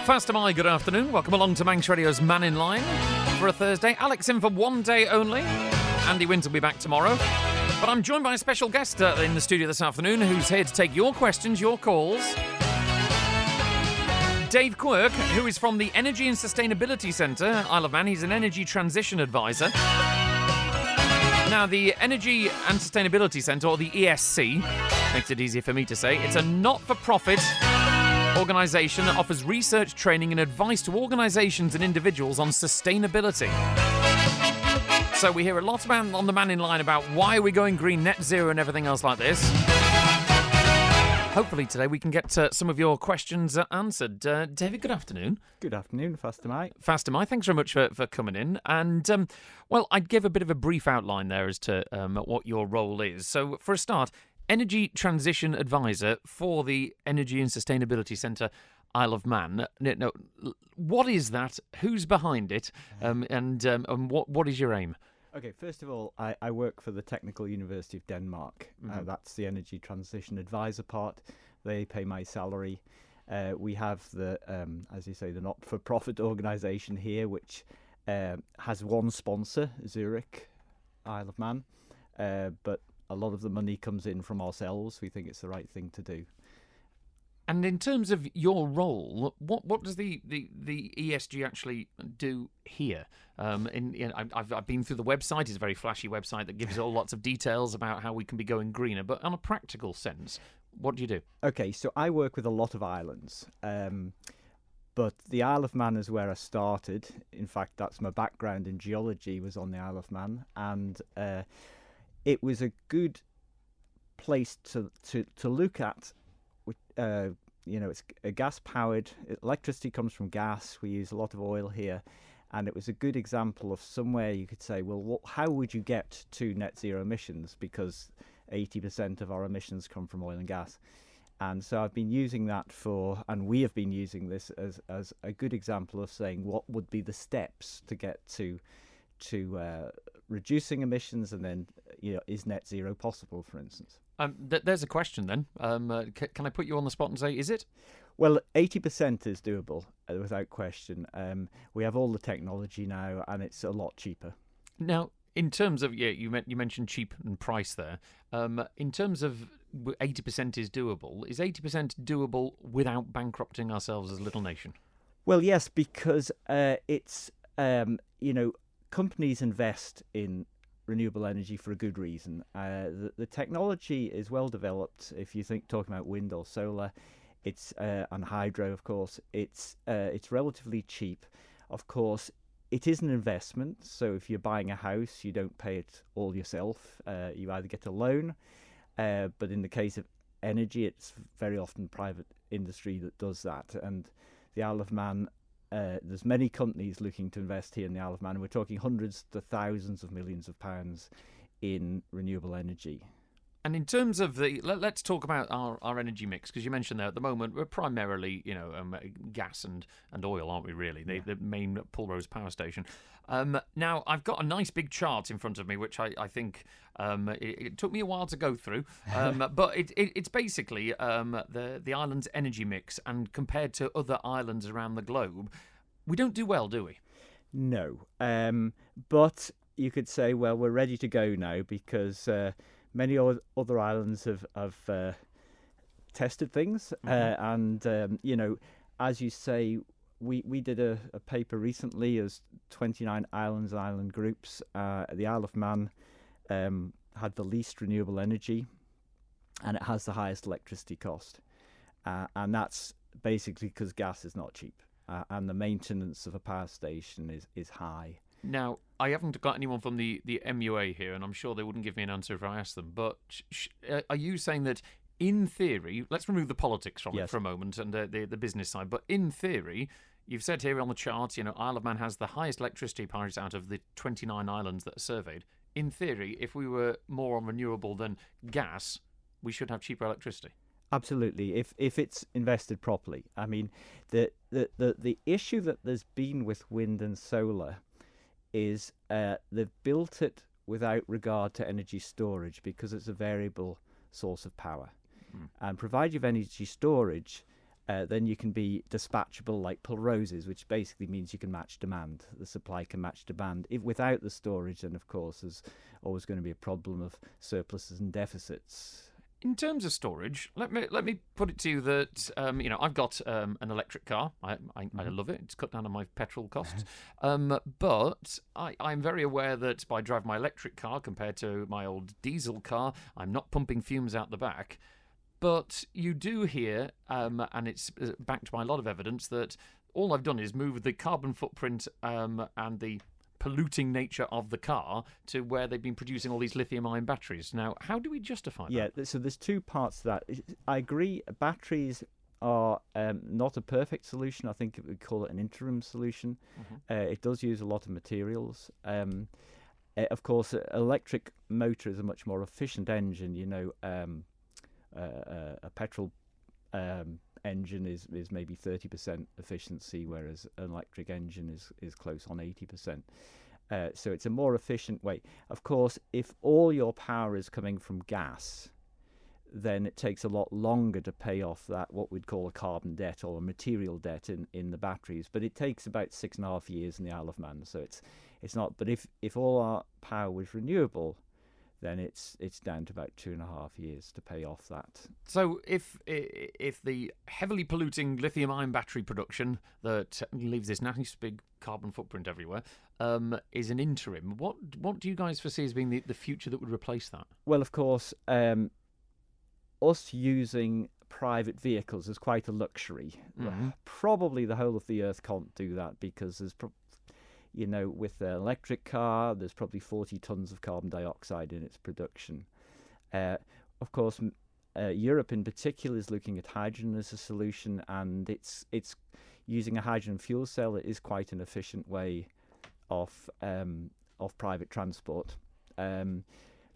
First of all, good afternoon. Welcome along to Manx Radio's Mannin Line for a Thursday. Alex in for one day only. Andy Wint will be back tomorrow. But I'm joined by a special guest in the studio this afternoon who's here to take your questions, your calls. Dave Quirk, who is from the Energy and Sustainability Centre, Isle of Man. He's an energy transition advisor. Now, the Energy and Sustainability Centre, or the ESC, makes it easier for me to say, it's a not-for-profit organisation that offers research, training and advice to organisations and individuals on sustainability. So we hear a lot about on the Mannin Line about why are we going green, net zero and everything else like this. Hopefully today we can get some of your questions answered. David, good afternoon. Good afternoon, Faster Mike. Faster Mike, thanks very much for coming in. And, well, I'd give a bit of a brief outline there as to what your role is. So, for a start, Energy Transition Advisor for the Energy and Sustainability Centre, Isle of Man. No, what is that? Who's behind it? And what is your aim? Okay, first of all, I work for the Technical University of Denmark. That's the Energy Transition Advisor part. They pay my salary. We have the, as you say, the not-for-profit organisation here, which has one sponsor, Zurich, Isle of Man. But a lot of the money comes in from ourselves. We think it's the right thing to do. And in terms of your role, what does the ESG actually do here? I've been through the website. It's a very flashy website that gives all lots of details about how we can be going greener. But on a practical sense, what do you do? Okay, so I work with a lot of islands. But the Isle of Man is where I started. In fact, that's my background in geology, was on the Isle of Man. And it was a good place to look at. It's a gas-powered. Electricity comes from gas. We use a lot of oil here. And it was a good example of somewhere you could say, well, how would you get to net zero emissions? Because 80% of our emissions come from oil and gas. And so I've been using that and we have been using this as a good example of saying what would be the steps to get to reducing emissions, and then, is net zero possible, for instance? There's a question then. Can I put you on the spot and say, is it? Well, 80% is doable, without question. We have all the technology now, and it's a lot cheaper. Now, in terms of, you mentioned cheap and price there. In terms of 80% is 80% doable without bankrupting ourselves as a little nation? Well, yes, because it's, companies invest in renewable energy for a good reason. The technology is well developed. If you talking about wind or solar, it's and hydro, of course, it's relatively cheap. Of course, it is an investment. So if you're buying a house, you don't pay it all yourself. You either get a loan, but in the case of energy, it's very often private industry that does that. And the Isle of Man, there's many companies looking to invest here in the Isle of Man. We're talking hundreds to thousands of millions of pounds in renewable energy. And in terms of let's talk about our energy mix, because you mentioned there at the moment we're primarily gas and oil, aren't we? Really, the main Pulrose power station. Now I've got a nice big chart in front of me, which I think it took me a while to go through, but it's basically the island's energy mix, and compared to other islands around the globe, we don't do well, do we? No, but you could say, well, we're ready to go now, because many other islands have tested things, and as you say, we did a paper recently as 29 islands and island groups. The Isle of Man had the least renewable energy, and it has the highest electricity cost, and that's basically because gas is not cheap, and the maintenance of a power station is high. Now, I haven't got anyone from the MUA here, and I'm sure they wouldn't give me an answer if I asked them, but are you saying that, in theory, let's remove the politics from it for a moment and the business side, but in theory, you've said here on the chart, Isle of Man has the highest electricity price out of the 29 islands that are surveyed. In theory, if we were more on renewable than gas, we should have cheaper electricity. Absolutely, if it's invested properly. I mean, the issue that there's been with wind and solar is they've built it without regard to energy storage, because it's a variable source of power. And provided you've energy storage, then you can be dispatchable like Pulroses, which basically means you can match demand. The supply can match demand. If without the storage, then of course there's always going to be a problem of surpluses and deficits. In terms of storage, let me put it to you that I've got an electric car. I love it. It's cut down on my petrol costs. But I'm very aware that by driving my electric car compared to my old diesel car, I'm not pumping fumes out the back. But you do hear, and it's backed by a lot of evidence, that all I've done is move the carbon footprint and the polluting nature of the car to where they've been producing all these lithium-ion batteries. Now, how do we justify that? Yeah, so there's two parts to that. I agree, batteries are not a perfect solution. I think we call it an interim solution. It does use a lot of materials. Of course, an electric motor is a much more efficient engine. A petrol engine is maybe 30% efficiency, whereas an electric engine is close on 80%. So it's a more efficient way. Of course, if all your power is coming from gas, then it takes a lot longer to pay off that, what we'd call a carbon debt or a material debt in the batteries. But it takes about 6.5 years in the Isle of Man. So it's not. But if all our power was renewable, then it's down to about 2.5 years to pay off that. So if the heavily polluting lithium-ion battery production that leaves this nice big carbon footprint everywhere is an interim, what do you guys foresee as being the future that would replace that? Well, of course, us using private vehicles is quite a luxury. Probably the whole of the Earth can't do that because there's with an electric car, there's probably 40 tons of carbon dioxide in its production. Of course, Europe in particular is looking at hydrogen as a solution, and it's using a hydrogen fuel cell. It is quite an efficient way of private transport.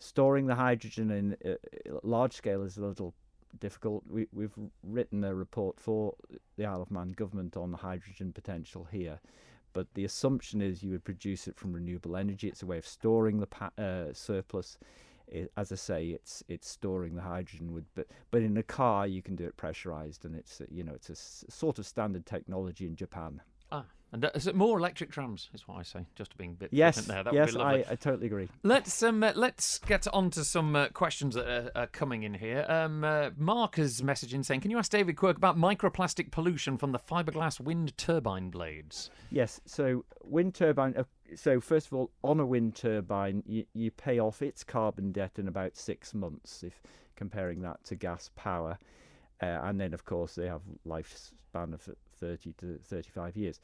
Storing the hydrogen in large scale is a little difficult. We've written a report for the Isle of Man government on the hydrogen potential here. But the assumption is you would produce it from renewable energy. It's a way of storing the surplus. As I say, it's storing the hydrogen. But in a car, you can do it pressurized, and it's a sort of standard technology in Japan. And is it more electric trams? Is what I say. Just being a bit yes, flippant there. That yes, would be lovely. I totally agree. Let's get on to some questions that are coming in here. Mark is messaging saying, "Can you ask David Quirk about microplastic pollution from the fiberglass wind turbine blades?" Yes. So wind turbine. So first of all, on a wind turbine, you pay off its carbon debt in about 6 months, if comparing that to gas power, and then of course they have lifespan of 30 to 35 years.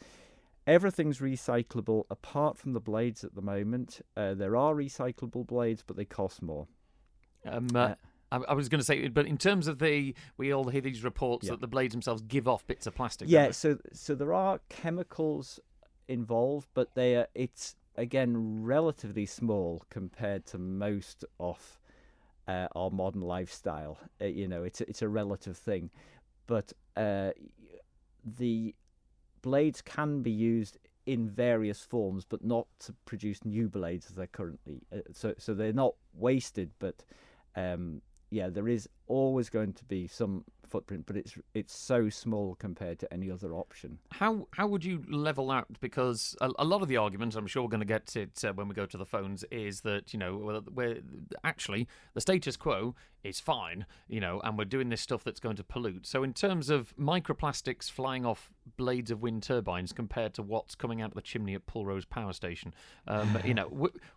Everything's recyclable apart from the blades at the moment. There are recyclable blades, but they cost more. I was going to say, but in terms of we all hear these reports that the blades themselves give off bits of plastic. Yeah, so there are chemicals involved, but it's again relatively small compared to most of our modern lifestyle. It's a relative thing, but the blades can be used in various forms, but not to produce new blades as they're currently. So they're not wasted, but there is always going to be some footprint, but it's so small compared to any other option. How would you level out? Because a lot of the arguments, I'm sure we're going to get to it when we go to the phones, is that we're actually the status quo is fine, and we're doing this stuff that's going to pollute. So in terms of microplastics flying off blades of wind turbines compared to what's coming out of the chimney at Pulrose Power Station,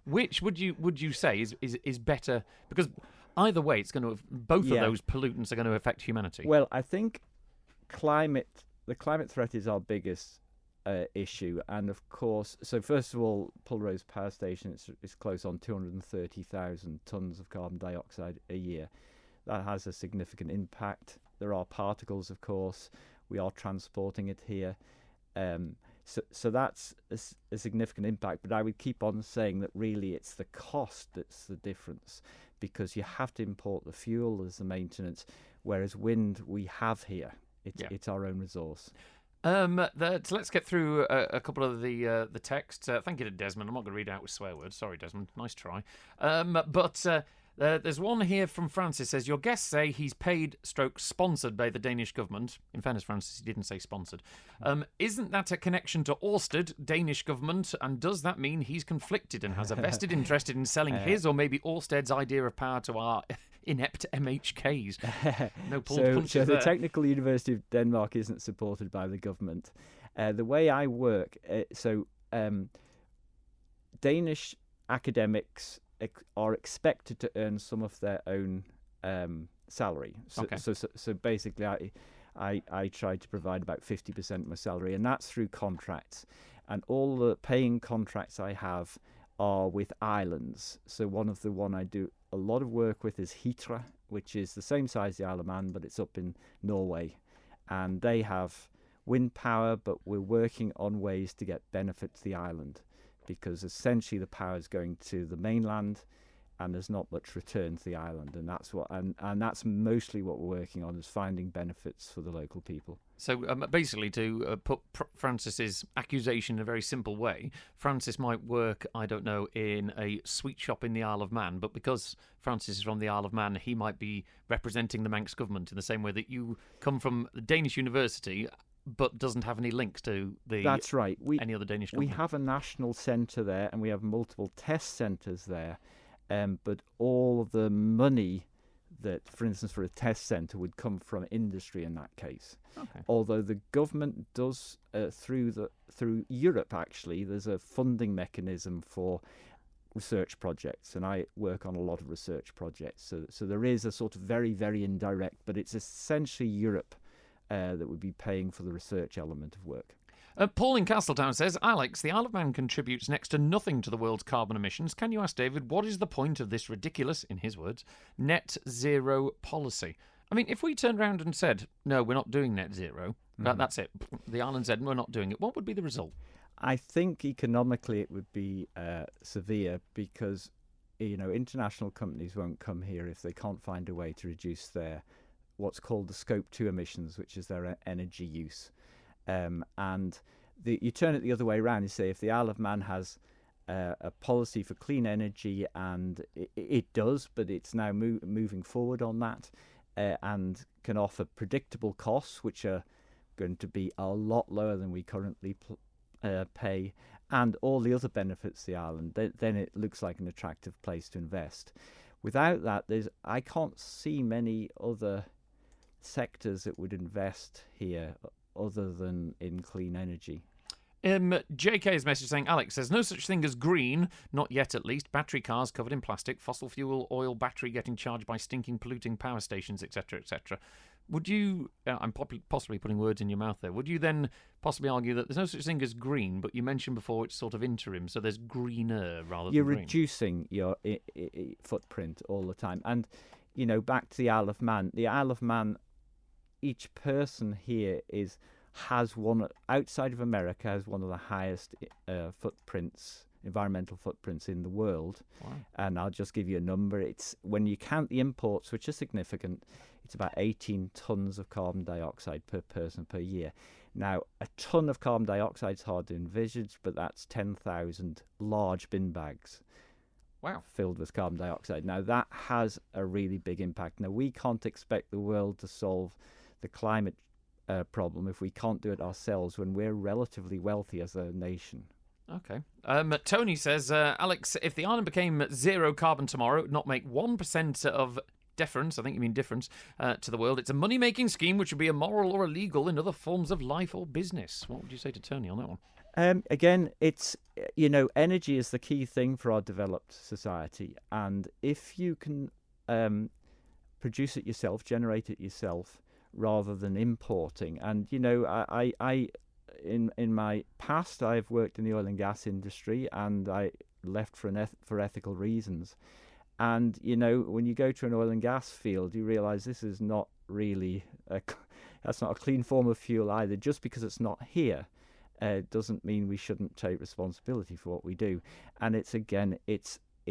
which would you say is better? Because either way, it's going to both of those pollutants are going to affect humanity. Well, I think the climate threat is our biggest issue, and of course, so first of all, Pulrose Power Station is close on 230,000 tons of carbon dioxide a year. That has a significant impact. There are particles, of course. We are transporting it here. So that's a significant impact, but I would keep on saying that really it's the cost that's the difference, because you have to import the fuel as the maintenance, whereas wind we have here. It's our own resource. Let's get through a couple of the texts. Thank you to Desmond. I'm not going to read out with swear words. Sorry, Desmond. Nice try. But There's one here from Francis. Says, your guests say he's paid/sponsored by the Danish government. In fairness, Francis, he didn't say sponsored. Isn't that a connection to Ørsted, Danish government? And does that mean he's conflicted and has a vested interest in selling his or maybe Ørsted's idea of power to our inept MHKs? No pulled punches so the there. Technical University of Denmark isn't supported by the government. The way I work, Danish academics are expected to earn some of their own salary. So basically, I try to provide about 50% of my salary, and that's through contracts. And all the paying contracts I have are with islands. So one I do a lot of work with is Hitra, which is the same size as the Isle of Man, but it's up in Norway. And they have wind power, but we're working on ways to get benefit to the island, because essentially the power is going to the mainland and there's not much return to the island, and that's mostly what we're working on, is finding benefits for the local people. So basically, to put Francis's accusation in a very simple way, Francis might work, I don't know, in a sweet shop in the Isle of Man, but because Francis is from the Isle of Man, he might be representing the Manx government in the same way that you come from the Danish university but doesn't have any links to the. That's right. Any other Danish government. We have a national centre there, and we have multiple test centres there. But all of the money that, for instance, for a test centre would come from industry in that case. Okay. Although the government does, through Europe actually, there's a funding mechanism for research projects, and I work on a lot of research projects. So there is a sort of very, very indirect, but it's essentially Europe that would be paying for the research element of work. Paul in Castletown says, Alex, the Isle of Man contributes next to nothing to the world's carbon emissions. Can you ask David, what is the point of this ridiculous, in his words, net zero policy? I mean, if we turned around and said, no, we're not doing net zero, that's it. The island said, we're not doing it. What would be the result? I think economically it would be severe, because, international companies won't come here if they can't find a way to reduce their what's called the Scope 2 emissions, which is their energy use. And you turn it the other way around. You say if the Isle of Man has a policy for clean energy, and it does, but it's now moving forward on that, and can offer predictable costs, which are going to be a lot lower than we currently pay, and all the other benefits of the island, then it looks like an attractive place to invest. Without that, I can't see many other sectors that would invest here other than in clean energy. JK's message saying, Alex, there's no such thing as green, not yet at least. Battery cars covered in plastic, fossil fuel, oil, battery getting charged by stinking, polluting power stations, etc., etc. Would you, I'm possibly putting words in your mouth there, would you then possibly argue that there's no such thing as green, but you mentioned before it's sort of interim, so there's greener rather than green? You're reducing your footprint all the time. And, back to the Isle of Man. The Isle of Man, each person here has one, outside of America, has one of the highest environmental footprints in the world. Wow. And I'll just give you a number. It's, when you count the imports, which are significant, it's about 18 tons of carbon dioxide per person per year. Now, a ton of carbon dioxide is hard to envisage, but that's 10,000 large bin bags. Wow. Filled with carbon dioxide. Now, that has a really big impact. Now, we can't expect the world to solve the climate problem if we can't do it ourselves when we're relatively wealthy as a nation. Okay. Tony says, Alex, if the island became zero carbon tomorrow, it would not make 1% of difference, I think you mean difference, to the world. It's a money-making scheme which would be immoral or illegal in other forms of life or business. What would you say to Tony on that one? Again, it's, energy is the key thing for our developed society. And if you can produce it yourself, generate it yourself, rather than importing. And, I in my past, I've worked in the oil and gas industry, and I left for ethical reasons. And, when you go to an oil and gas field, you realize this is not really, that's not a clean form of fuel either. Just because it's not here doesn't mean we shouldn't take responsibility for what we do. And it's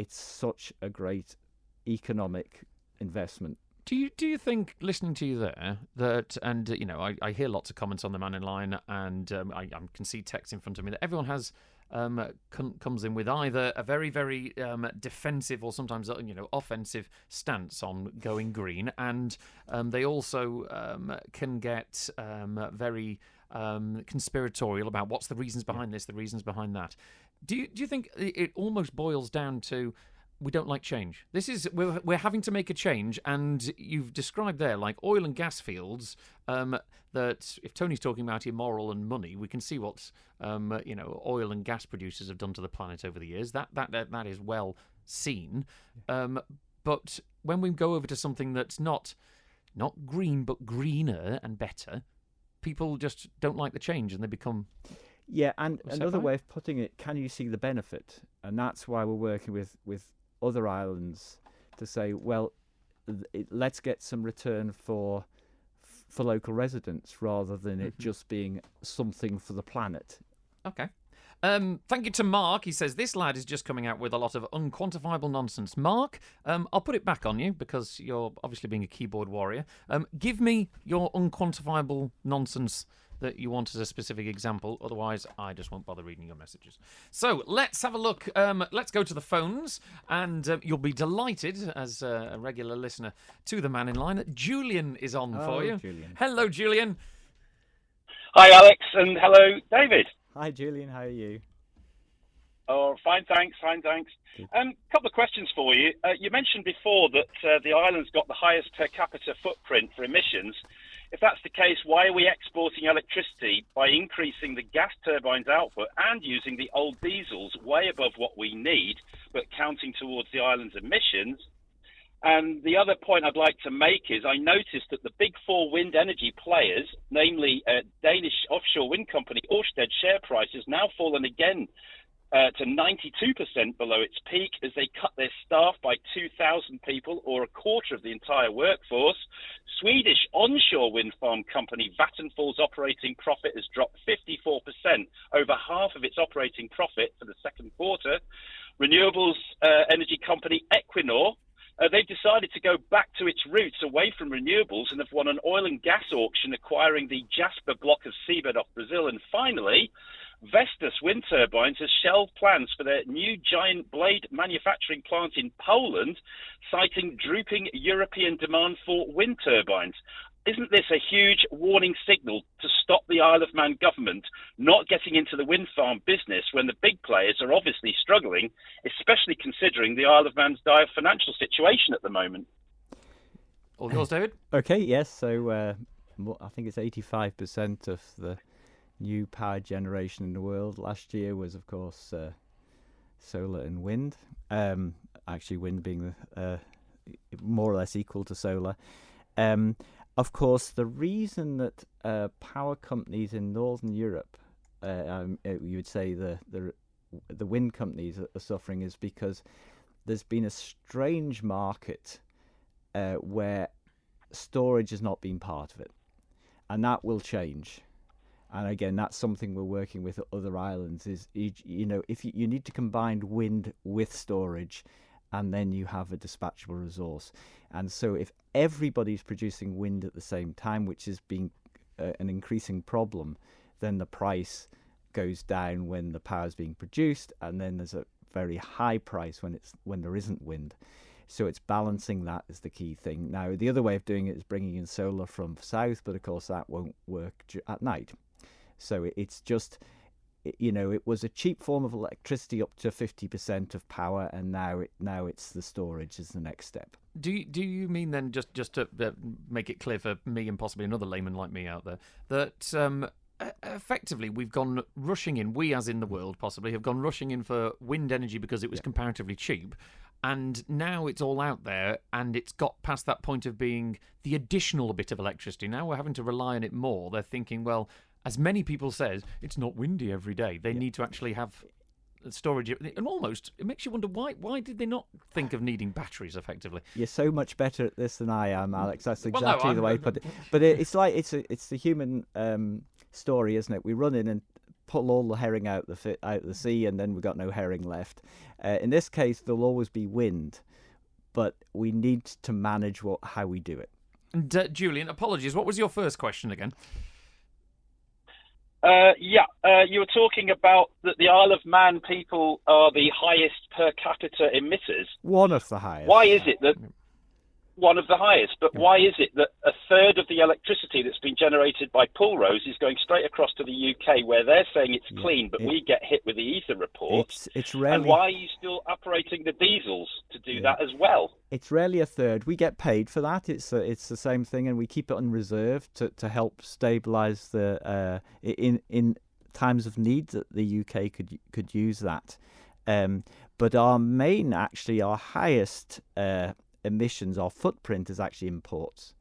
such a great economic investment. Do you think, listening to you there, that, and I hear lots of comments on the Mannin line, and I can see text in front of me, that everyone has comes in with either a very, very defensive or sometimes offensive stance on going green, and they also can get very conspiratorial about what's the reasons behind this, the reasons behind that. Do you think it almost boils down to we don't like change? We're having to make a change, and you've described there like oil and gas fields that if Tony's talking about immoral and money, we can see what oil and gas producers have done to the planet over the years. That is well seen. But when we go over to something that's not green but greener and better, people just don't like the change and they become. Yeah, and another way of putting it, can you see the benefit? And that's why we're working with other islands to say, well, let's get some return for local residents rather than it just being something for the planet. Okay. Thank you to Mark. He says, this lad is just coming out with a lot of unquantifiable nonsense. Mark, I'll put it back on you because you're obviously being a keyboard warrior. Give me your unquantifiable nonsense that you want as a specific example. Otherwise, I just won't bother reading your messages. So let's have a look. Let's go to the phones, and you'll be delighted, as a regular listener to the Man in Line, that Julian is on for you. Julian. Hello, Julian. Hi, Alex, and hello, David. Hi, Julian. How are you? Oh, fine, thanks. Couple of questions for you. You mentioned before that the island's got the highest per capita footprint for emissions. If that's the case, why are we exporting electricity by increasing the gas turbines' output and using the old diesels way above what we need, but counting towards the island's emissions? And the other point I'd like to make is I noticed that the big four wind energy players, namely Danish offshore wind company Ørsted share price has now fallen again to 92% below its peak as they cut their staff by 2,000 people, or a quarter of the entire workforce. Swedish onshore wind farm company Vattenfall's operating profit has dropped 54%, over half of its operating profit for the second quarter. Renewables energy company Equinor, they've decided to go back to its roots away from renewables and have won an oil and gas auction acquiring the Jasper block of seabed off Brazil. And finally, Vestas Wind Turbines has shelved plans for their new giant blade manufacturing plant in Poland, citing drooping European demand for wind turbines. Isn't this a huge warning signal to stop the Isle of Man government not getting into the wind farm business when the big players are obviously struggling, especially considering the Isle of Man's dire financial situation at the moment? All yours, David. Okay, yes. So I think it's 85% of the new power generation in the world last year was, of course, solar and wind. Actually, wind being more or less equal to solar. Of course, the reason that power companies in Northern Europe, you would say the wind companies are suffering, is because there's been a strange market where storage has not been part of it, and that will change. And again, that's something we're working with other islands. Is if you need to combine wind with storage, and then you have a dispatchable resource. And so if everybody's producing wind at the same time, which is being an increasing problem, then the price goes down when the power is being produced, and then there's a very high price when there isn't wind. So it's balancing that is the key thing. Now, the other way of doing it is bringing in solar from south, but of course that won't work at night. So it's just, it was a cheap form of electricity up to 50% of power, and now it's the storage is the next step. Do you mean then, just to make it clear for me and possibly another layman like me out there, that effectively we've gone rushing in, we as in the world possibly, have gone rushing in for wind energy because it was comparatively cheap, and now it's all out there and it's got past that point of being the additional bit of electricity. Now we're having to rely on it more. They're thinking, well, as many people says, it's not windy every day. They need to actually have storage, and almost it makes you wonder why did they not think of needing batteries effectively? You're so much better at this than I am, Alex. That's exactly the way to put it. But it's like it's the human story, isn't it? We run in and pull all the herring out the sea, and then we've got no herring left. In this case, there'll always be wind, but we need to manage how we do it. And Julian, apologies. What was your first question again? You were talking about that the Isle of Man people are the highest per capita emitters. One of the highest. Why is it that one of the highest? But why is it that a third of the electricity that's been generated by Pulrose is going straight across to the UK, where they're saying it's clean, but we get hit with the ether reports? It's rarely. And why are you still operating the diesels to do that as well? It's rarely a third. We get paid for that. It's the same thing, and we keep it on reserve to help stabilise the in times of need that the UK could use that. But our highest emissions, our footprint is actually imports,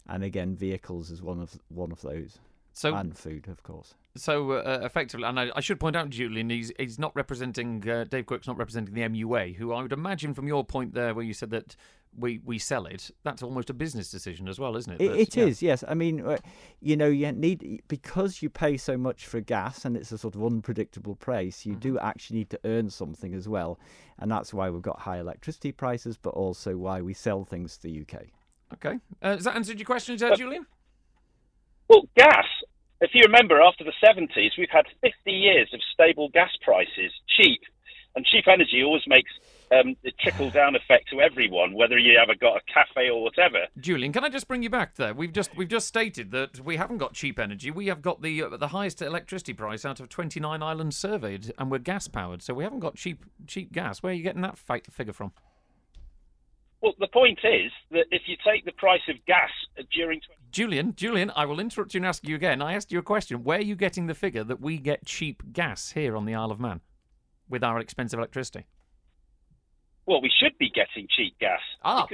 and again vehicles is one of those. So, and food, of course. So effectively, and I should point out, Julian, he's not representing, Dave Quirk's not representing the MUA, who I would imagine from your point there where you said that we sell it, that's almost a business decision as well, isn't it? It is, yes. I mean, you need, because you pay so much for gas and it's a sort of unpredictable price, you do actually need to earn something as well. And that's why we've got high electricity prices, but also why we sell things to the UK. Okay. Has that answered your question, Julian? Well, gas, if you remember, after the 70s, we've had 50 years of stable gas prices, cheap. And cheap energy always makes a trickle-down effect to everyone, whether you ever got a cafe or whatever. Julian, can I just bring you back there? We've just stated that we haven't got cheap energy. We have got the highest electricity price out of 29 islands surveyed, and we're gas-powered. So we haven't got cheap gas. Where are you getting that figure from? Well, the point is that if you take the price of gas during... Julian, I will interrupt you and ask you again. I asked you a question. Where are you getting the figure that we get cheap gas here on the Isle of Man with our expensive electricity? Well, we should be getting cheap gas.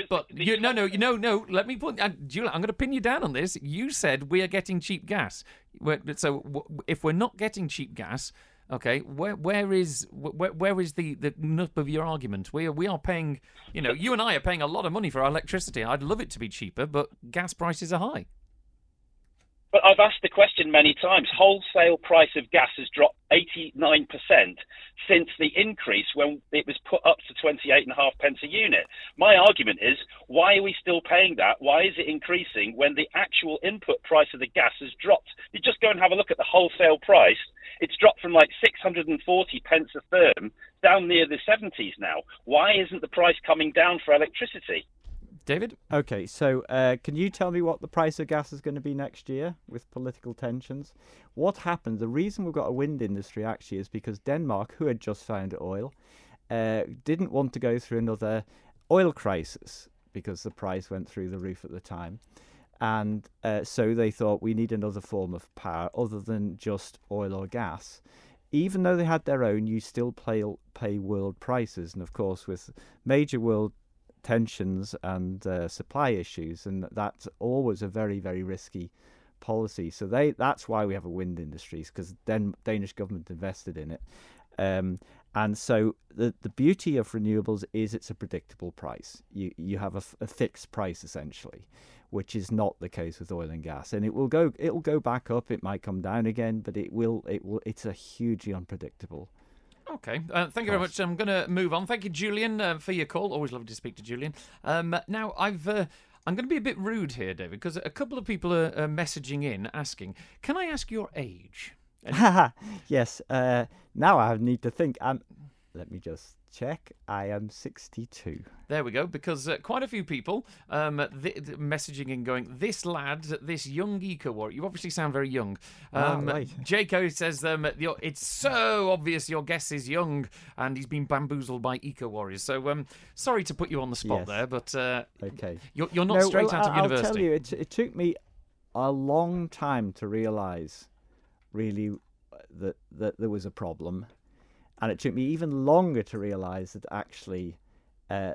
But no. Let me put... Julian, I'm going to pin you down on this. You said we are getting cheap gas. So if we're not getting cheap gas... Okay, where is the nub of your argument? We are paying, you and I are paying a lot of money for our electricity. I'd love it to be cheaper, but gas prices are high. But I've asked the question many times. Wholesale price of gas has dropped 89% since the increase when it was put up to 28.5 pence a unit. My argument is, why are we still paying that? Why is it increasing when the actual input price of the gas has dropped? You just go and have a look at the wholesale price. It's dropped from like 640 pence a therm down near the 70s now. Why isn't the price coming down for electricity? David? Okay, so can you tell me what the price of gas is going to be next year with political tensions? What happened? The reason we've got a wind industry actually is because Denmark, who had just found oil, didn't want to go through another oil crisis because the price went through the roof at the time. And so they thought we need another form of power other than just oil or gas. Even though they had their own, you still pay world prices. And of course, with major world tensions and supply issues, and that's always a very, very risky policy. So that's why we have a wind industry, because then Danish government invested in it. And so the beauty of renewables is it's a predictable price. You have a fixed price essentially, which is not the case with oil and gas. And it'll go back up. It might come down again, but it's a hugely unpredictable. Okay, thank you very much. I'm going to move on. Thank you, Julian, for your call. Always lovely to speak to Julian. Now, I'm going to be a bit rude here, David, because a couple of people are messaging in asking, can I ask your age? Yes. Now I need to think. Let me just check. I am 62. There we go, because quite a few people messaging in going, this lad, this young eco-warrior, you obviously sound very young. Right. Jaco says, it's so obvious your guest is young and he's been bamboozled by eco-warriors. So sorry to put you on the spot there, but okay. You're not straight out of university. I'll tell you, it took me a long time to realise, really, that there was a problem. And it took me even longer to realise that actually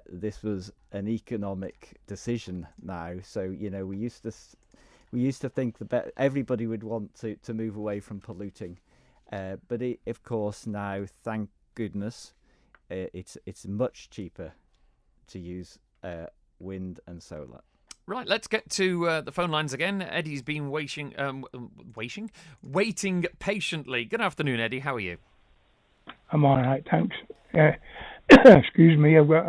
this was an economic decision now. So, we used to think that everybody would want to move away from polluting. But of course now, thank goodness, it's much cheaper to use wind and solar. Right, let's get to the phone lines again. Eddie's been waiting patiently. Good afternoon, Eddie. How are you? I'm all right, thanks. Excuse me, I've got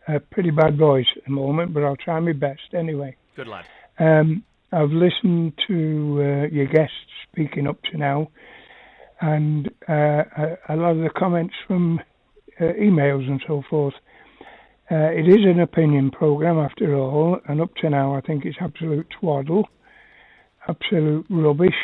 a pretty bad voice at the moment, but I'll try my best anyway. Good lad. I've listened to your guests speaking up to now, and a lot of the comments from emails and so forth. It is an opinion programme after all, and up to now I think it's absolute twaddle, absolute rubbish.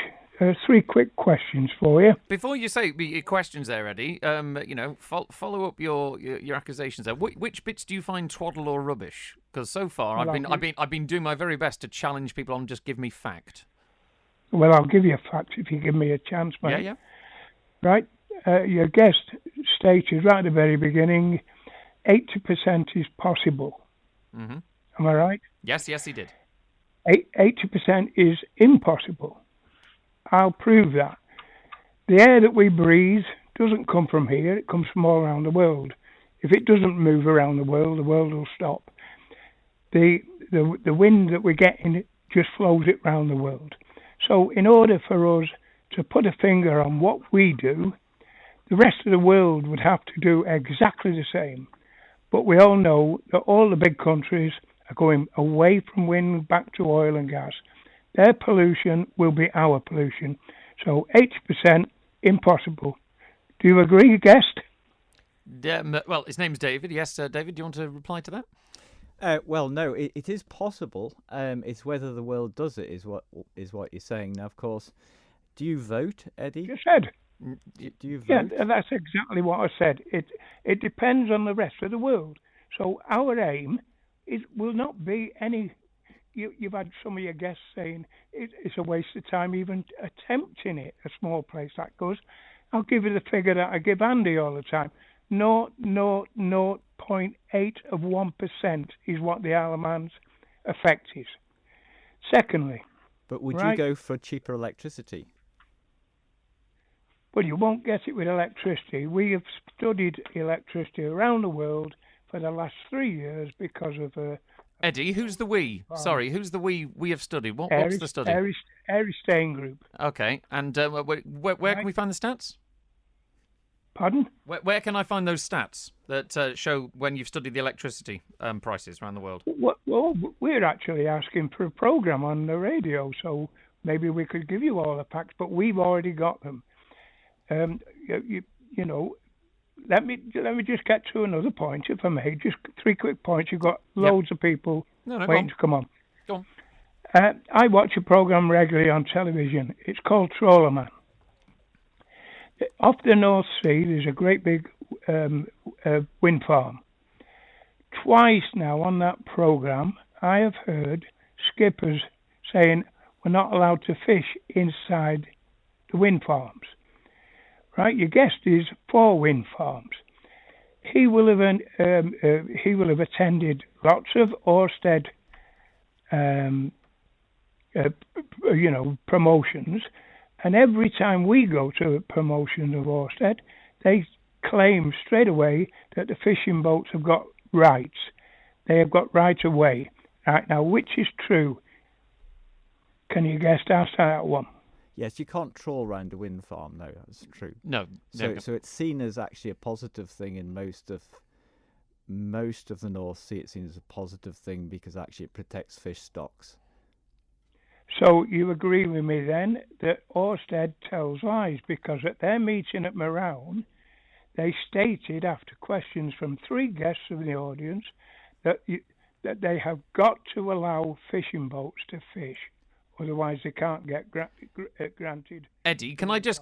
3 quick questions for you. Before you say your questions there, Eddie, follow up your accusations there. Which bits do you find twaddle or rubbish? Because so far I've been doing my very best to challenge people on just give me fact. Well, I'll give you facts if you give me a chance, mate. Yeah. Right. Your guest stated right at the very beginning, 80% is possible. Mm-hmm. Am I right? Yes, he did. 80% is impossible. I'll prove that. The air that we breathe doesn't come from here, it comes from all around the world. If it doesn't move around the world will stop. The wind that we get in it just flows it around the world. So in order for us to put a finger on what we do, the rest of the world would have to do exactly the same. But we all know that all the big countries are going away from wind back to oil and gas. Their pollution will be our pollution. So 80% impossible. Do you agree, guest? Well, his name's David. Yes, David, do you want to reply to that? Well, no, it is possible. It's whether the world does it is what you're saying. Now, of course, do you vote, Eddie? You said. Do you vote? Yeah, that's exactly what I said. It depends on the rest of the world. So our aim will not be any. You've had some of your guests saying it's a waste of time even attempting it, a small place like us. I'll give you the figure that I give Andy all the time. 0.8 of 1% is what the Isle of Man's effect is. Secondly... But would you go for cheaper electricity? Well, you won't get it with electricity. We have studied electricity around the world for the last 3 years because of... Eddie, who's the we? Sorry, who's the we have studied? What's the study? Airy Stain Group. Okay, and where can we find the stats? Pardon? Where can I find those stats that show when you've studied the electricity prices around the world? Well, we're actually asking for a programme on the radio, so maybe we could give you all the facts, but we've already got them. You know, let me just get to another point, if I may. Just 3 quick points. You've got loads of people waiting to come on. Go on. I watch a programme regularly on television. It's called Trawlerman. Off the North Sea, there's a great big wind farm. Twice now on that programme, I have heard skippers saying we're not allowed to fish inside the wind farms. Right, your guest is 4 wind farms. He will have attended lots of Ørsted, promotions, and every time we go to a promotion of Ørsted, they claim straight away that the fishing boats have got rights. They have got right of way. Right now, which is true? Can you guess that one? Yes, you can't trawl around a wind farm. No, that's true. No. So it's seen as actually a positive thing in most of the North Sea. It's seen as a positive thing because actually it protects fish stocks. So you agree with me then that Ørsted tells lies, because at their meeting at Marown, they stated after questions from 3 guests of the audience that they have got to allow fishing boats to fish. Otherwise, they can't get granted. Eddie, can I just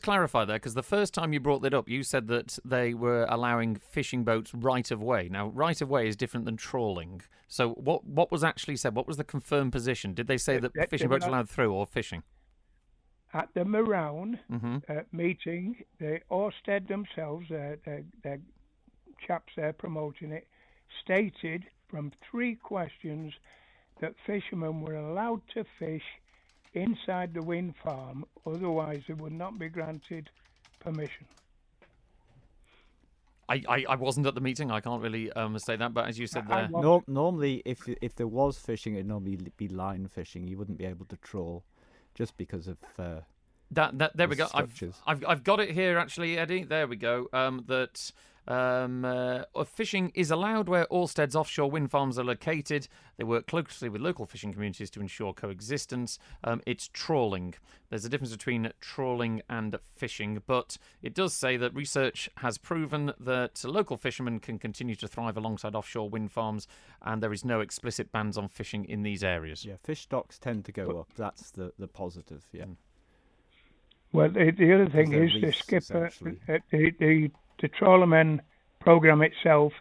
clarify there? Because the first time you brought that up, you said that they were allowing fishing boats right of way. Now, right of way is different than trawling. So, what was actually said? What was the confirmed position? Did they say that fishing boats are allowed through or fishing? At the Marown meeting, the Ørsted themselves, their chaps there promoting it, stated from 3 questions that fishermen were allowed to fish inside the wind farm, otherwise they would not be granted permission. I wasn't at the meeting. I can't really say that, but as you said there... Normally, if there was fishing, it'd normally be line fishing. You wouldn't be able to trawl just because of... there we go. I've got it here, actually, Eddie. There we go. That Fishing is allowed where Ørsted's offshore wind farms are located. They work closely with local fishing communities to ensure coexistence. It's trawling. There's a difference between trawling and fishing, but it does say that research has proven that local fishermen can continue to thrive alongside offshore wind farms, and there is no explicit bans on fishing in these areas. Yeah, fish stocks tend to go up. That's the positive, yeah. Well, the other thing is the skipper, the trawlermen program itself,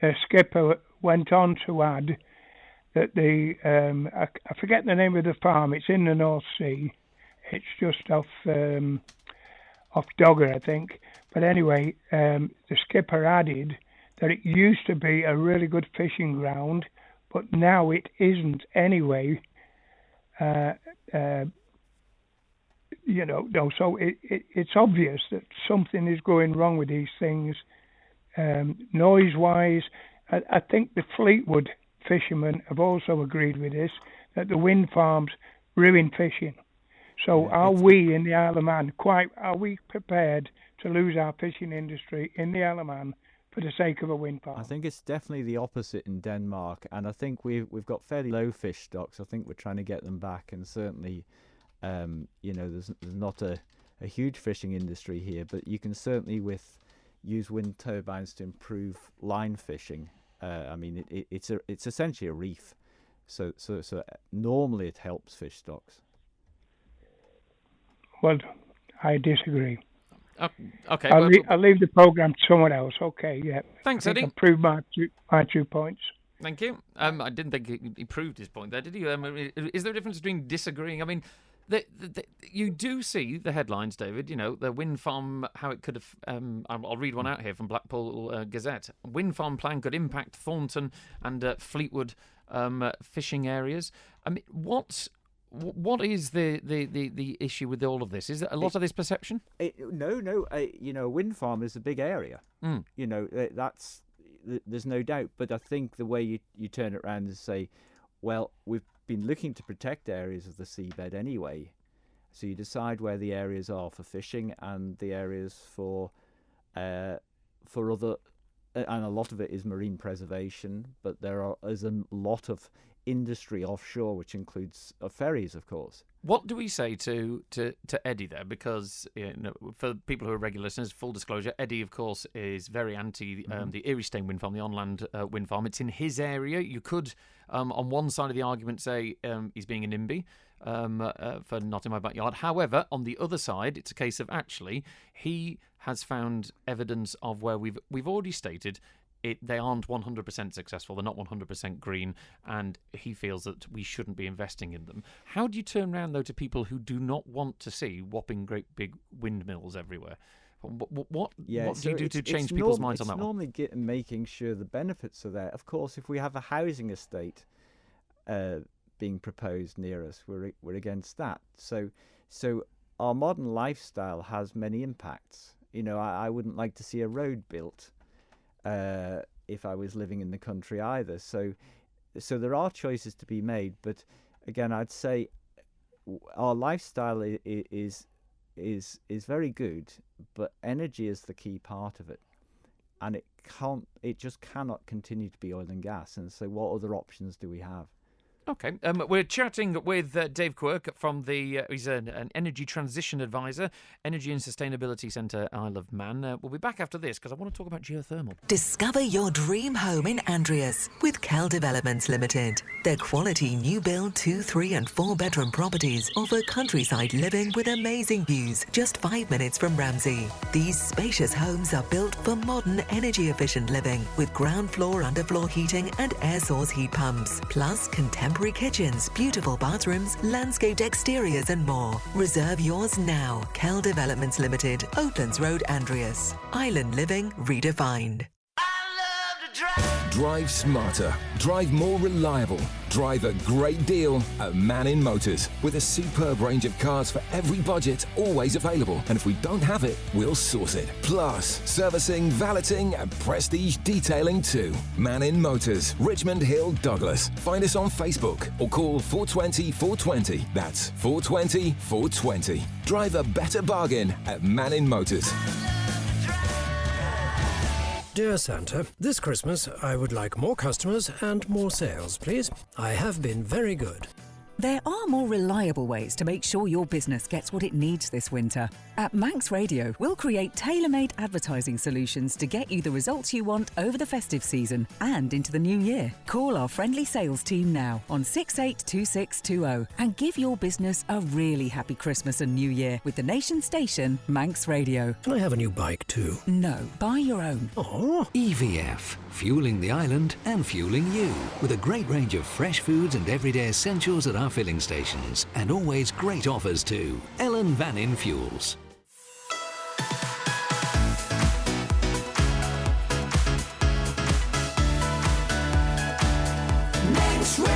the skipper went on to add that I forget the name of the farm. It's in the North Sea. It's just off Dogger, I think. But anyway, the skipper added that it used to be a really good fishing ground, but now it isn't anyway. So it's obvious that something is going wrong with these things. Noise-wise, I think the Fleetwood fishermen have also agreed with this, that the wind farms ruin fishing. So are we in the Isle of Man, are we prepared to lose our fishing industry in the Isle of Man for the sake of a wind farm? I think it's definitely the opposite in Denmark, and I think we've got fairly low fish stocks. I think we're trying to get them back, and certainly there's not a huge fishing industry here, but you can certainly use wind turbines to improve line fishing. It's essentially a reef, so normally it helps fish stocks. Well, I disagree. Okay, I'll leave the program to someone else. Okay, yeah. Thanks, Eddie. I proved my 2 points. Thank you. I didn't think he proved his point there, did you? Is there a difference between disagreeing? I mean, you do see the headlines, David. You know, the wind farm, how it could have... I'll read one out here from Blackpool Gazette. Wind farm plan could impact Thornton and Fleetwood fishing areas. I mean, what is the issue with all of this? Is it a lot of this perception? No. A wind farm is a big area. That's... There's no doubt, but I think the way you turn it around is say, well, we've been looking to protect areas of the seabed anyway, so you decide where the areas are for fishing and the areas for other, and a lot of it is marine preservation, but there's a lot of industry offshore, which includes ferries, of course. What do we say to Eddie there? Because for people who are regular listeners, full disclosure, Eddie, of course, is very anti the Eriestein wind farm, the on-land wind farm. It's in his area. You could, on one side of the argument, say he's being a NIMBY for not in my backyard. However, on the other side, it's a case of actually he has found evidence of where we've already stated they aren't 100% successful, they're not 100% green, and he feels that we shouldn't be investing in them. How do you turn around, though, to people who do not want to see whopping great big windmills everywhere? What do you do to change people's minds on that one? It's normally making sure the benefits are there. Of course, if we have a housing estate being proposed near us, we're against that. So our modern lifestyle has many impacts. I wouldn't like to see a road built if I was living in the country either. So there are choices to be made, but again, I'd say our lifestyle is very good, but energy is the key part of it, and it just cannot continue to be oil and gas. And so, what other options do we have? Okay, we're chatting with Dave Quirk from he's an energy transition advisor, Energy and Sustainability Centre, Isle of Man. We'll be back after this because I want to talk about geothermal. Discover your dream home in Andreas with Cal Developments Limited. Their quality new build 2, 3 and 4 bedroom properties offer countryside living with amazing views just 5 minutes from Ramsey. These spacious homes are built for modern energy efficient living with ground floor underfloor heating and air source heat pumps, plus contemporary kitchens, beautiful bathrooms, landscaped exteriors and more. Reserve yours now. Cal Developments Limited, Oatlands Road, Andreas. Island living redefined. Drive smarter, drive more reliable, drive a great deal at Mannin Motors. With a superb range of cars for every budget, always available. And if we don't have it, we'll source it. Plus, servicing, valeting and prestige detailing too. Mannin Motors, Richmond Hill, Douglas. Find us on Facebook or call 420 420. That's 420 420. Drive a better bargain at Mannin Motors. Dear Santa, this Christmas I would like more customers and more sales, please. I have been very good. There are more reliable ways to make sure your business gets what it needs this winter. At Manx Radio, we'll create tailor-made advertising solutions to get you the results you want over the festive season and into the new year. Call our friendly sales team now on 682620 and give your business a really happy Christmas and New Year with the nation's station, Manx Radio. Can I have a new bike too? No, buy your own. Oh. EVF, fueling the island and fueling you. With a great range of fresh foods and everyday essentials at our filling stations. And always great offers too. Ellen Mannin Fuels. Manx Radio.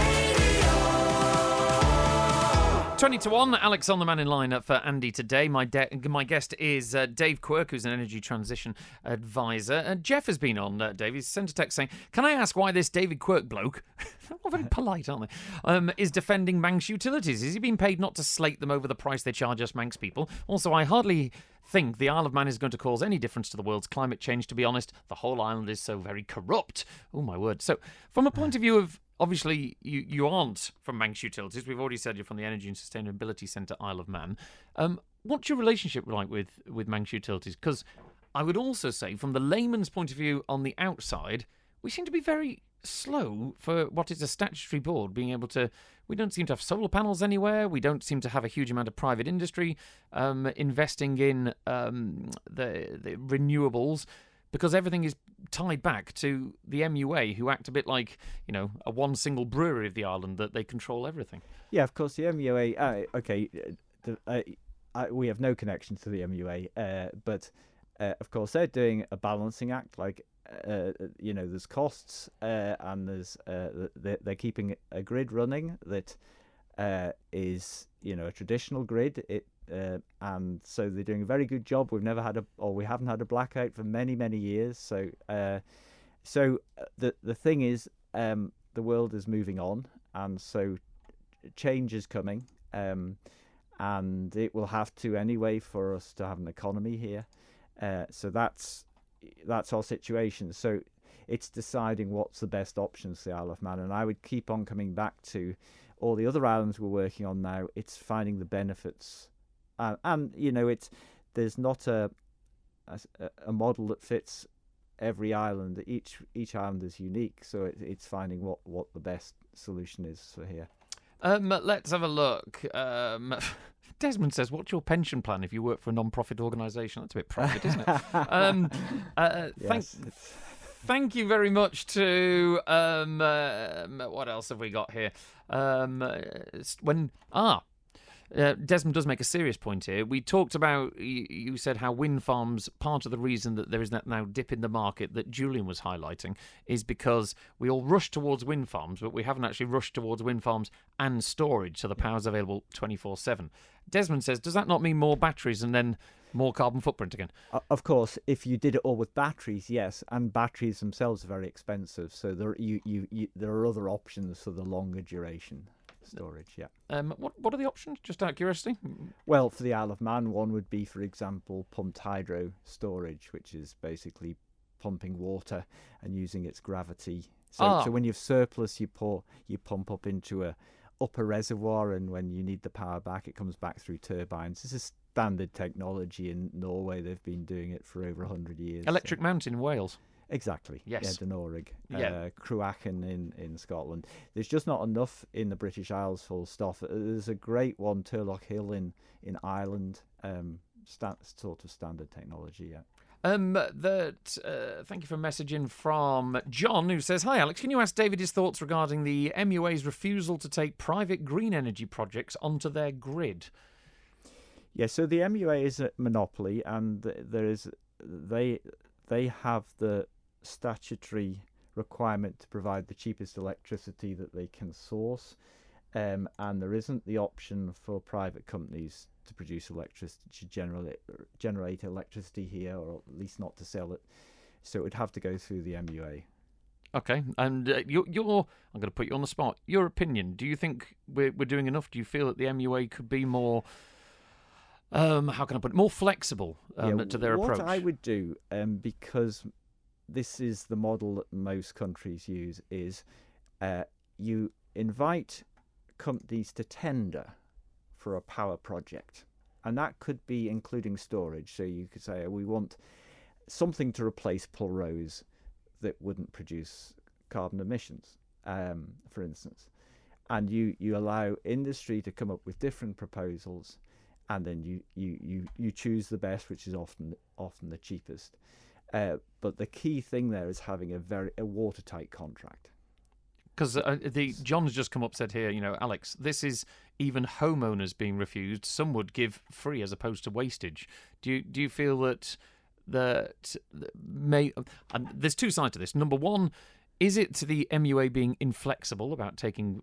20 to 1, Alex on the man in line for Andy today. My guest is Dave Quirk, who's an energy transition advisor. Jeff has been on, Dave. He's sent a text saying, can I ask why this David Quirk bloke, they're all very polite, aren't they, is defending Manx utilities? Is he being paid not to slate them over the price they charge us Manx people? Also, I hardly think the Isle of Man is going to cause any difference to the world's climate change, to be honest. The whole island is so very corrupt. Oh, my word. So, from a point of view of, obviously, you aren't from Manx Utilities. We've already said you're from the Energy and Sustainability Centre, Isle of Man. What's your relationship like with Manx Utilities? Because I would also say, from the layman's point of view on the outside, we seem to be very slow for what is a statutory board being able to... We don't seem to have solar panels anywhere. We don't seem to have a huge amount of private industry investing in the renewables, because everything is tied back to the MUA, who act a bit like, a one single brewery of the island, that they control everything. Yeah, of course, the MUA... we have no connection to the MUA, but of course they're doing a balancing act. Like, there's costs, and there's they're keeping a grid running that is, a traditional grid. And so they're doing a very good job. We haven't had a blackout for many, many years. So the thing is, the world is moving on, and so change is coming, and it will have to anyway for us to have an economy here. So that's our situation. So it's deciding what's the best options for the Isle of Man, and I would keep on coming back to all the other islands we're working on now. It's finding the benefits. And there's not a model that fits every island. Each island is unique, so it's finding what the best solution is for here. Let's have a look. Desmond says, "What's your pension plan if you work for a non-profit organisation?" That's a bit private, isn't it? Yes. Thank you very much to what else have we got here? Desmond does make a serious point here. We talked about, you said how wind farms, part of the reason that there is that now dip in the market that Julian was highlighting is because we all rush towards wind farms, but we haven't actually rushed towards wind farms and storage, so the power's available 24/7. Desmond says, does that not mean more batteries and then more carbon footprint again? Of course, if you did it all with batteries, yes, and batteries themselves are very expensive, so there are other options for the longer duration storage. Yeah. What are the options, just out of curiosity? Well, for the Isle of Man, one would be, for example, pumped hydro storage, which is basically pumping water and using its gravity. So when you have surplus, you pump up into a upper reservoir, and when you need the power back, it comes back through turbines. This is standard technology in Norway. They've been doing it for over 100 years. Electric Mountain in Wales. Exactly. Yes. Yeah, Denorig. Cruachan in Scotland. There's just not enough in the British Isles, full stop. There's a great one, Turlough Hill in Ireland. Sort of standard technology, yeah. Thank you for messaging from John, who says, "Hi Alex, can you ask David his thoughts regarding the MUA's refusal to take private green energy projects onto their grid?" Yeah, so the MUA is a monopoly, and they have the statutory requirement to provide the cheapest electricity that they can source, and there isn't the option for private companies to produce electricity, to generate electricity here, or at least not to sell it. So it would have to go through the MUA. Okay, and I'm going to put you on the spot. Your opinion, do you think we're doing enough? Do you feel that the MUA could be more... how can I put it? More flexible to their approach? What I would do, because this is the model that most countries use, is you invite companies to tender for a power project. And that could be including storage. So you could say, we want something to replace Pulrose that wouldn't produce carbon emissions, for instance. And you allow industry to come up with different proposals, and then you choose the best, which is often the cheapest. But the key thing there is having a watertight contract. Because John's just come up, said here, Alex, this is even homeowners being refused. Some would give free as opposed to wastage. Do you feel that there's two sides to this. Number one, is it the MUA being inflexible about taking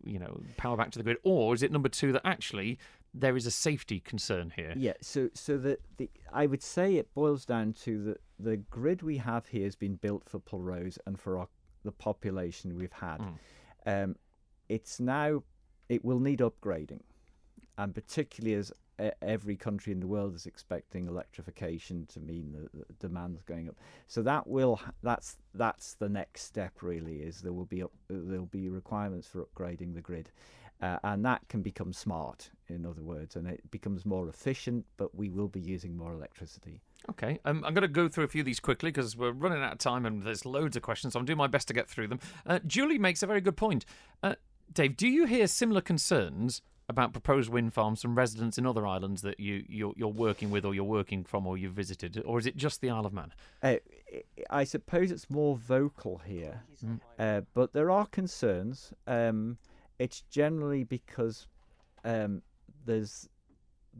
power back to the grid, or is it number two that actually there is a safety concern here? Yeah. So I would say it boils down to the grid we have here has been built for Pulrose and for the population we've had. It will need upgrading, and particularly as every country in the world is expecting electrification to mean the demand's going up. So that's the next step really, is there'll be requirements for upgrading the grid, and that can become smart, in other words, and it becomes more efficient, but we will be using more electricity. Okay, I'm going to go through a few of these quickly because we're running out of time and there's loads of questions, so I'm doing my best to get through them. Julie makes a very good point. Dave, do you hear similar concerns about proposed wind farms from residents in other islands that you're working with, or you're working from, or you've visited, or is it just the Isle of Man? I suppose it's more vocal here, but there are concerns. It's generally because there's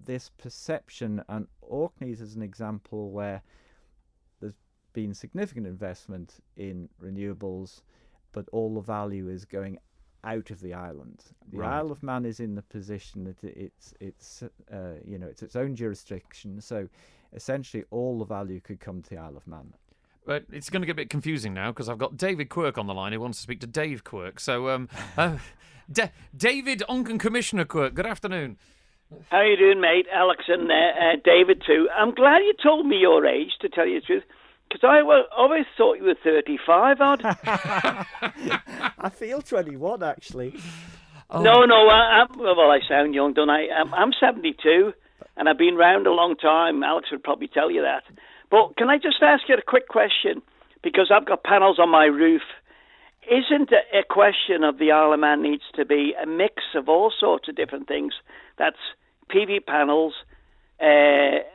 this perception, and Orkneys is an example where there's been significant investment in renewables, but all the value is going out of the island. The Isle of Man is in the position that it's its own jurisdiction, so essentially all the value could come to the Isle of Man. But it's going to get a bit confusing now because I've got David Quirk on the line who wants to speak to Dave Quirk. So, David Onken Commissioner Quirk, good afternoon. How you doing, mate? Alex and David too. I'm glad you told me your age, to tell you the truth, because I always thought you were 35 odd. I feel 21 actually. Oh. No, I sound young, don't I? I'm 72, and I've been round a long time. Alex would probably tell you that. But can I just ask you a quick question? Because I've got panels on my roof. Isn't it a question of the Isle of Man needs to be a mix of all sorts of different things? That's PV panels,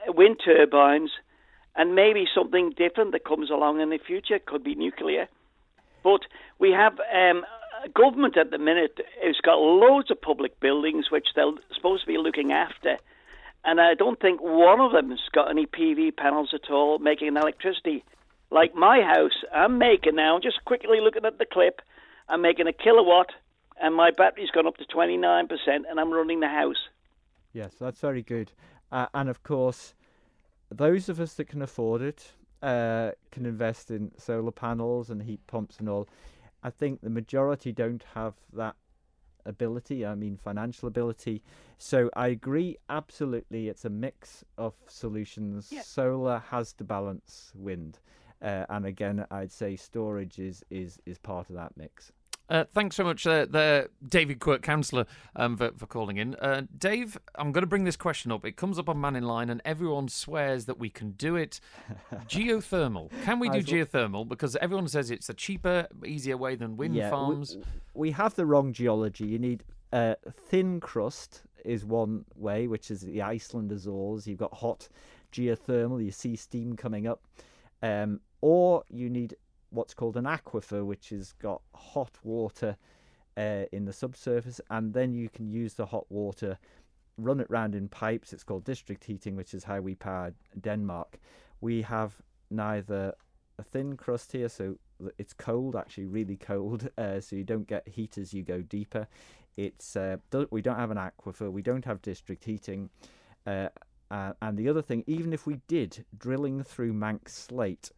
wind turbines, and maybe something different that comes along in the future. Could be nuclear. But we have a government at the minute who's got loads of public buildings which they're supposed to be looking after. And I don't think one of them's got any PV panels at all making electricity. Like my house, I'm making now, just quickly looking at the clip, I'm making a kilowatt, and my battery's gone up to 29%, and I'm running the house. Yes, that's very good. And of course, those of us that can afford it can invest in solar panels and heat pumps and all. I think the majority don't have that ability, financial ability. So I agree, absolutely, it's a mix of solutions. Yeah. Solar has to balance wind. And again, I'd say storage is part of that mix. Thanks so much, David Quirk, councillor, for calling in. Dave, I'm going to bring this question up. It comes up on Mannin Line, and everyone swears that we can do it. Geothermal. Can we do geothermal? Because everyone says it's a cheaper, easier way than wind farms. We have the wrong geology. You need thin crust is one way, which is the Iceland Azores. You've got hot geothermal. You see steam coming up. Or you need what's called an aquifer, which has got hot water in the subsurface, and then you can use the hot water, run it round in pipes. It's called district heating, which is how we power Denmark. We have neither a thin crust here, so it's cold, actually really cold, so you don't get heat as you go deeper. It's we don't have an aquifer, we don't have district heating, and the other thing, even if we did, drilling through Manx slate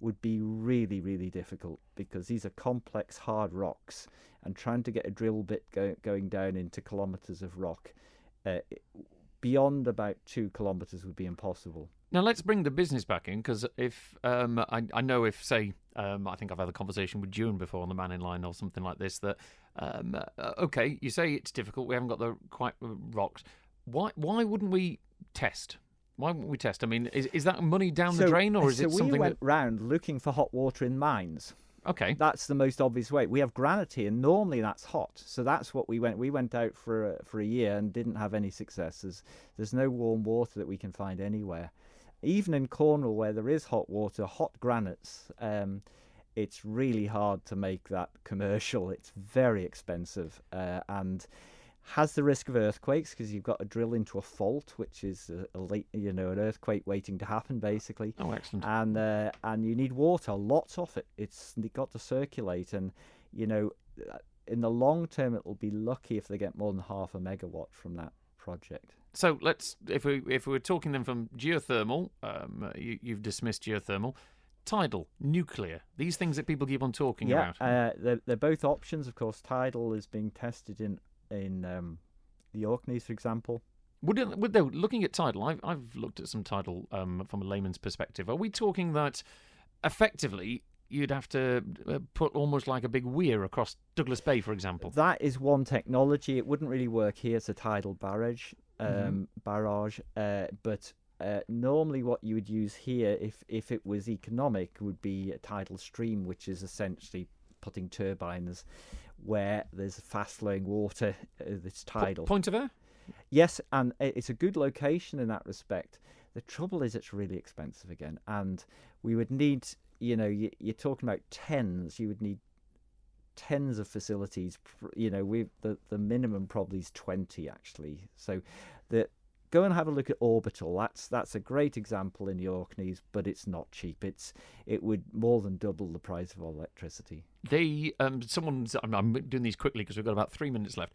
would be really, really difficult because these are complex, hard rocks, and trying to get a drill bit going down into kilometres of rock beyond about 2 kilometres would be impossible. Now let's bring the business back in, because if I know if, say, I think I've had a conversation with June before on the Mannin line or something like this, that okay, you say it's difficult, we haven't got the quite rocks. Why wouldn't we test? Why wouldn't we test? I mean, is that money down the drain, or is it something? So we went round looking for hot water in mines. Okay, that's the most obvious way. We have granite here. Normally, that's hot, so that's what we went. We went out for a year and didn't have any successes. There's no warm water that we can find anywhere. Even in Cornwall, where there is hot water, hot granites, it's really hard to make that commercial. It's very expensive and has the risk of earthquakes, because you've got to drill into a fault, which is an earthquake waiting to happen, basically. Oh, excellent. And you need water, lots of it. It's got to circulate, and in the long term, it'll be lucky if they get more than 0.5 megawatt from that project. So let's, if we're talking then from geothermal, you've dismissed geothermal, tidal, nuclear, these things that people keep on talking about. Yeah, they're both options. Of course, tidal is being tested in the Orkneys, for example. Would they, looking at tidal, I've looked at some tidal from a layman's perspective. Are we talking that effectively you'd have to put almost like a big weir across Douglas Bay, for example? That is one technology. It wouldn't really work here. It's a tidal barrage. But normally what you would use here, if it was economic, would be a tidal stream, which is essentially putting turbines where there's fast-flowing water that's tidal. Point of air? Yes, and it's a good location in that respect. The trouble is it's really expensive again, and we would need, you're talking about tens. You would need tens of facilities. The minimum probably is 20 actually. So go and have a look at Orbital. That's a great example in the Orkneys, but it's not cheap. It would more than double the price of electricity. I'm doing these quickly because we've got about 3 minutes left.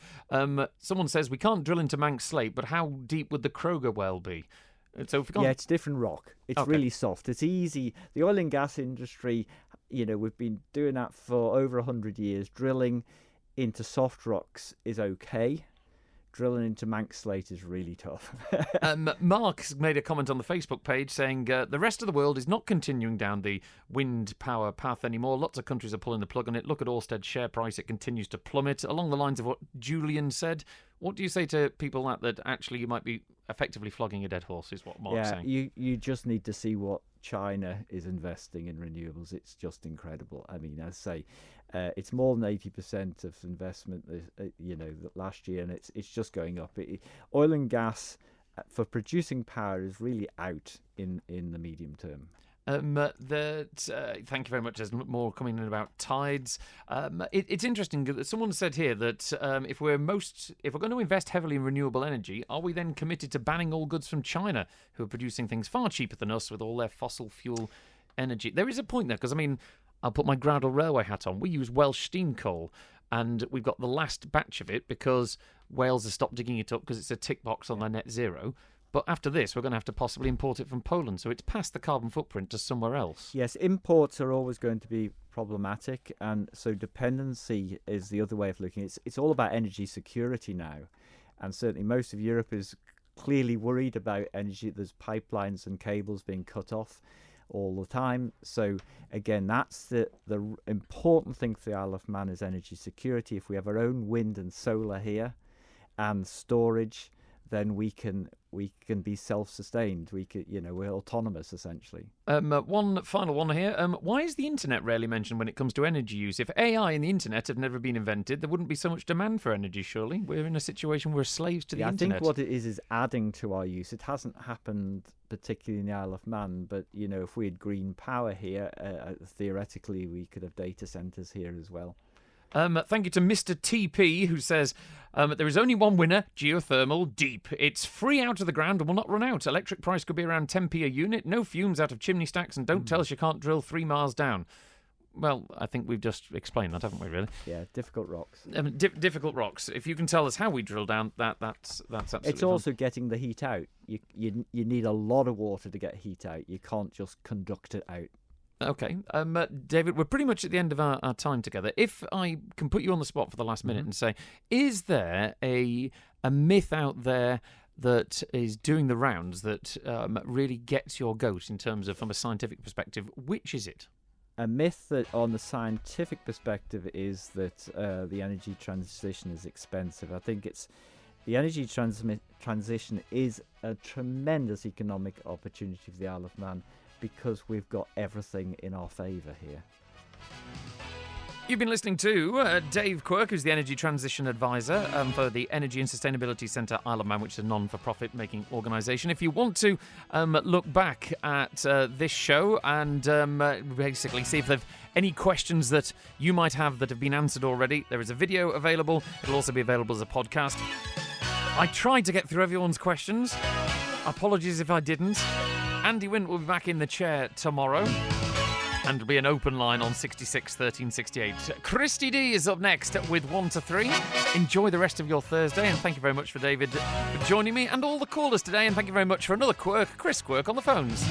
Someone says we can't drill into Manx Slate, but how deep would the Kroger well be? So if we can't... Yeah, it's different rock. It's really soft. It's easy. The oil and gas industry, we've been doing that for over 100 years. Drilling into soft rocks is okay. Drilling into Manx Slate is really tough. Mark's made a comment on the Facebook page saying the rest of the world is not continuing down the wind power path anymore. Lots of countries are pulling the plug on it. Look at Ørsted's share price. It continues to plummet. Along the lines of what Julian said, what do you say to people that actually you might be effectively flogging a dead horse, is what Mark's saying? You just need to see what China is investing in renewables. It's just incredible. I mean, as I say, it's more than 80% of investment, last year, and it's just going up. Oil and gas for producing power is really out in the medium term. Thank you very much. There's more coming in about tides. It's interesting that someone said here that if we're going to invest heavily in renewable energy, are we then committed to banning all goods from China, who are producing things far cheaper than us with all their fossil fuel energy? There is a point there, because I mean, I'll put my Groudle Railway hat on. We use Welsh steam coal, and we've got the last batch of it because Wales has stopped digging it up because it's a tick box on their net zero. But after this, we're going to have to possibly import it from Poland, so it's passed the carbon footprint to somewhere else. Yes, imports are always going to be problematic, and so dependency is the other way of looking. It's all about energy security now, and certainly most of Europe is clearly worried about energy. There's pipelines and cables being cut off all the time. So again, that's the important thing for the Isle of Man is energy security. If we have our own wind and solar here and storage, then we can be self-sustained. We're autonomous essentially. One final one here. Why is the internet rarely mentioned when it comes to energy use? If AI and the internet have never been invented, there wouldn't be so much demand for energy, surely. We're in a situation where we're slaves to the internet. I think what it is adding to our use. It hasn't happened particularly in the Isle of Man, but if we had green power here, theoretically we could have data centres here as well. Thank you to Mr. TP, who says, there is only one winner, geothermal, deep. It's free out of the ground and will not run out. Electric price could be around 10p a unit, no fumes out of chimney stacks, and don't tell us you can't drill 3 miles down. Well, I think we've just explained that, haven't we, really? Yeah, difficult rocks. Difficult rocks. If you can tell us how we drill down, that's absolutely It's also getting the heat out. You need a lot of water to get heat out. You can't just conduct it out. Okay. David, we're pretty much at the end of our time together. If I can put you on the spot for the last minute and say, is there a myth out there that is doing the rounds that really gets your goat in terms of from a scientific perspective. Which is it? A myth that on the scientific perspective is that the energy transition is expensive. I think the energy transition is a tremendous economic opportunity for the Isle of Man because we've got everything in our favour here. You've been listening to Dave Quirk, who's the Energy Transition Advisor for the Energy and Sustainability Centre Isle of Man, which is a non-for-profit making organisation. If you want to look back at this show and basically see if there are any questions that you might have that have been answered already, there is a video available. It'll also be available as a podcast. I tried to get through everyone's questions. Apologies if I didn't. Andy Wint will be back in the chair tomorrow. And it'll be an open line on 66 13 68. Christy D is up next with 1 to 3. Enjoy the rest of your Thursday, and thank you very much for David for joining me and all the callers today. And thank you very much for another Quirk, Chris Quirk on the phones.